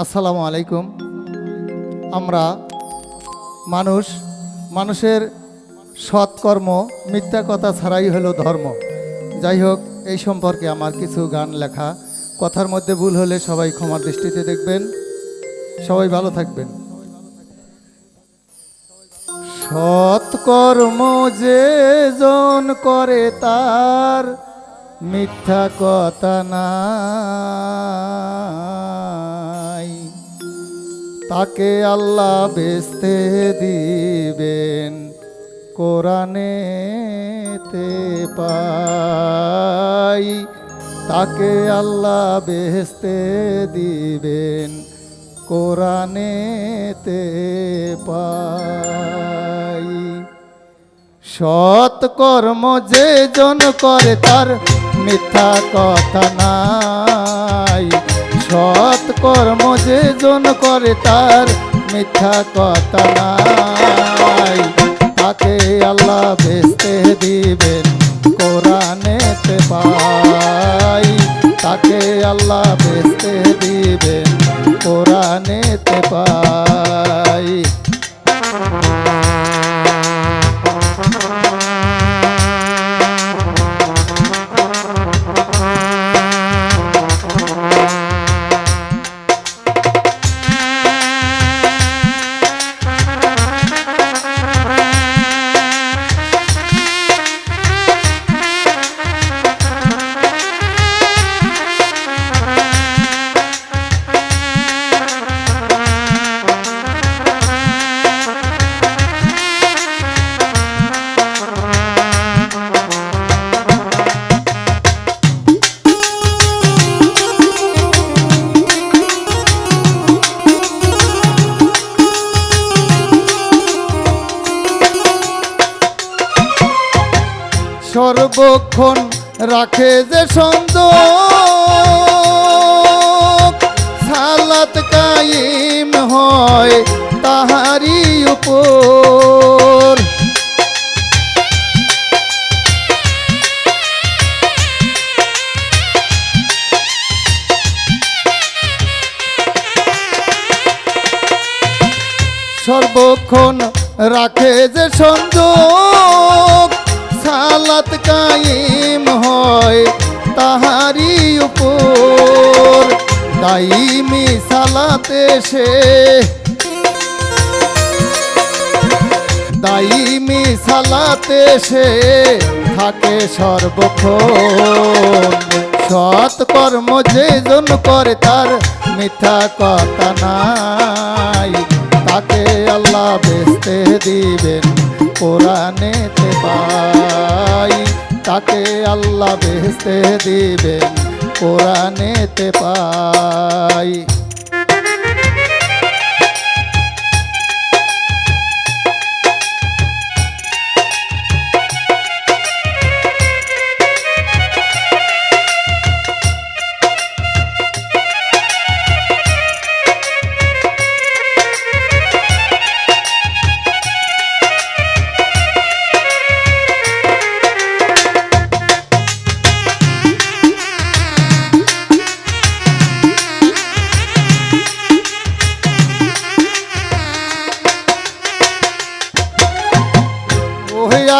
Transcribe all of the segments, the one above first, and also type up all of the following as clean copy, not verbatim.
আসসালামু আলাইকুম। আমরা মানুষের সৎকর্ম মিথ্যা কথা ছাড়াই হলো ধর্ম। যাই হোক, এই সম্পর্কে আমার কিছু গান লেখা, কথার মধ্যে ভুল হলে সবাই ক্ষমার দৃষ্টিতে দেখবেন। সবাই ভালো থাকবেন। সৎকর্ম যে জন করে তার মিথ্যা কথা নাই, তাকে আল্লাহ বেচতে দিবেন কোরআনেতে পাই, তাকে আল্লাহ বেচতে দিবেন কোরআনেতে পাই। সৎকর্ম যে জন করে তার মিথ্যা কথা নাই, সৎকর্ম যে জন করে তার মিথ্যা কথা নাই, তাকে আল্লাহ বেচতে দিবেন কোরআনেতে পাই, তাকে আল্লাহ বেচতে দিবেন কোরআনেতে পাই। সর্বক্ষণ রাখে যে সংযোগ, সালাত কায়েম হয় তাহারি উপর, সর্বক্ষণ রাখে যে সংযোগ, সালাত কায়েম হয় তাহারি উপর, দাইমি সালাতে সে, দাইমি সালাতে সে থাকে সর্বক্ষণ। সৎকর্ম যে জন করে তার মিথ্যা কথা নাই, তাকে আল্লাহ বেচতে দিবেন কোরআনেতে পাই, তাকে আল্লাহ বেচতে দিবেন কোরআনেতে পাই।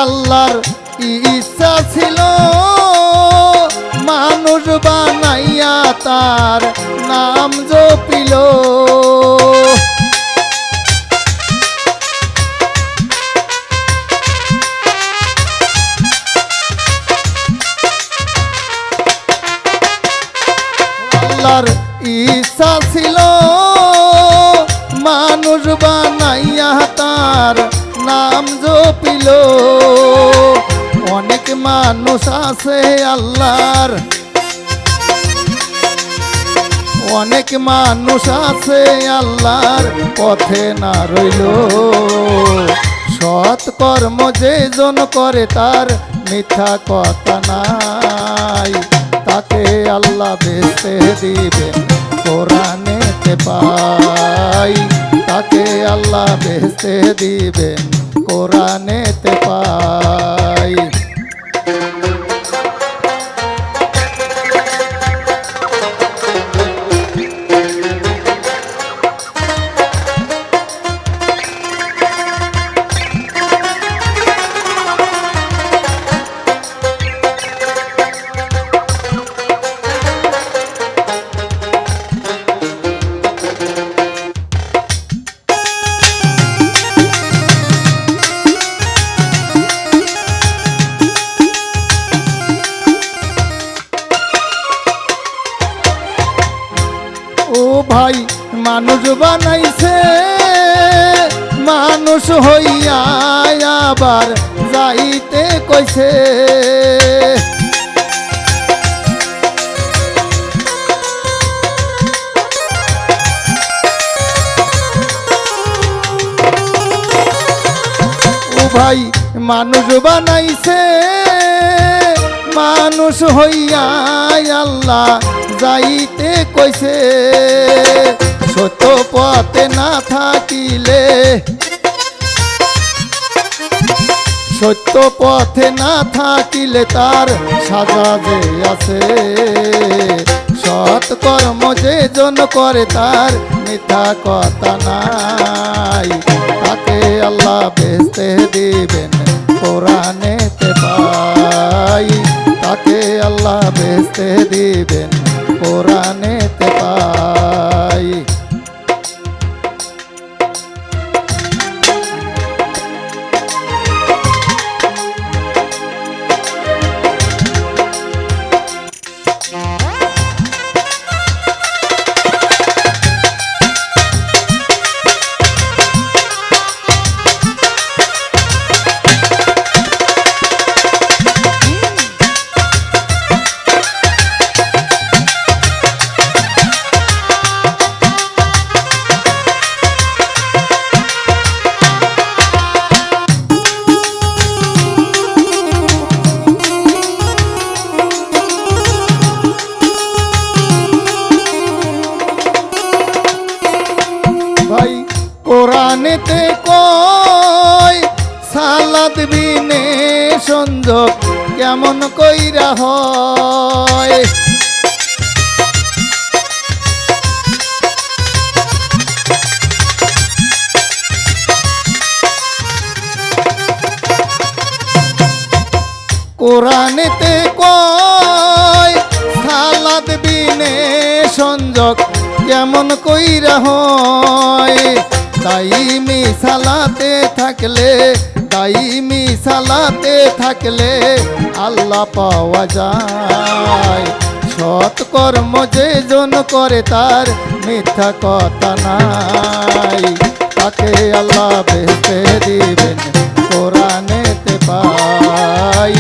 আল্লাহর ইচ্ছা ছিল মানুষ বানাইয়া তার নাম জপিল, আল্লাহর ইচ্ছা ছিল মানুষ বানাইয়া তার নাম জপিল। অনেক মানুষ আছে আল্লাহর, অনেক মানুষ আছে আল্লাহর পথে না রইল, সৎকর্ম যে জন করে তার মিথ্যা কথা নাই, তাকে আল্লাহ বেচতে দিবেন কোরআনেতে পাই, তাকে আল্লাহ বেচতে দিবেন কোরআনেতে পাই। ও ভাই মানুষ বানাইছে মানুষ হইয়া আবার যাইতে কইছে। ও ভাই মানুষ বানাইছে মানুষ হইয়া আল্লাহ যাইতে কইছে। সত্য পথে না থাকিলে সত্য পথে না থাকিলে তার সাজা যে আছে। সৎ কর্ম যে জন করে তার মিথ্যা কথা নাই। তাকে আল্লাহ বেহেশতে দিবেন কোরআনেতে পাই। তাকে আল্লাহ বেহেশতে দিবেন কোরআনেতে পাই। ভাই কোরআনেতে কয় সালাত বিনে সংযোগ কেমন কইরা হয়। কোরআনেতে কয় সালাত বিনে সংযোগ কেমন কইরা হয়। দাইমি সালাতে থাকলে দাইমি সালাতে থাকলে আল্লাহ পাওয়া যায়। সৎ কর্ম যে জন করে তার মিথ্যা কথা নাই। তাকে আল্লাহ বেহেশতে দিবেন কোরআনেতে পাই।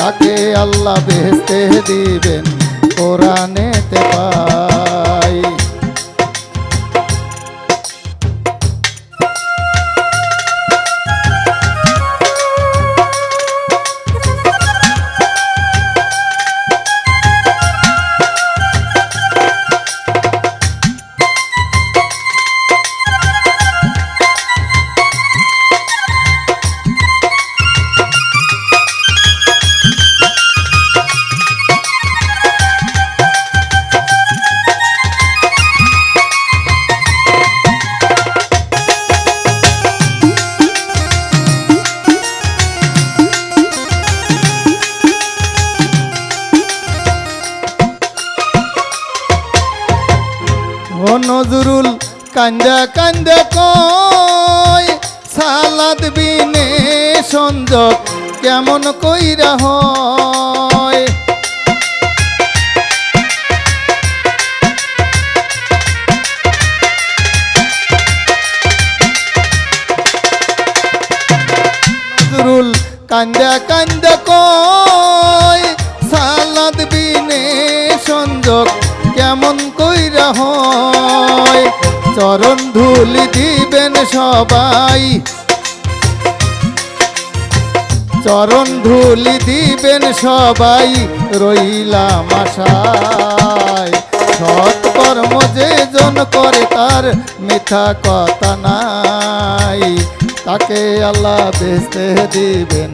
তাকে আল্লাহ বেহেশতে দিবেন কোরআনেতে পাই। ও নজরুল কান্দা কান্দা কয় সালাদ বিনে সংযোগ কেমন কইরা হয়। নজরুল কান্দা কান্দা কয় সালাদ বিনে সংযোগ কেমন কইরা হয়। চরণ ধুলি দিবেন সবাই চরণ ধুলি দিবেন সবাই রইলাম আশায়। সৎ কর্ম যে জন করে তার মিথ্যা কথা নাই। তাকে আল্লাহ বেহেশতে দিবেন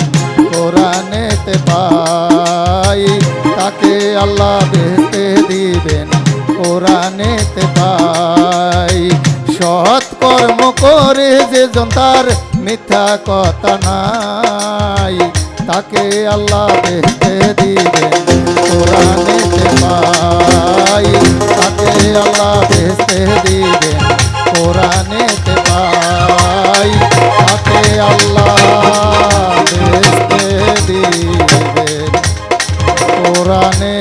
কোরআনেতে পাই। তাকে আল্লাহ বেহেশতে দিবেন কোরআনেতে পাই। সৎ কর্ম করে যে জন তার মিথ্যা কথা নাই। তাকে আল্লাহ বেহেশতে দিবেন কোরআনেতে পাই। তাকে আল্লাহ বেহেশতে দিবেন কোরআনেতে পাই। তাকে আল্লাহ বেহেশতে দিবেন কোরআনে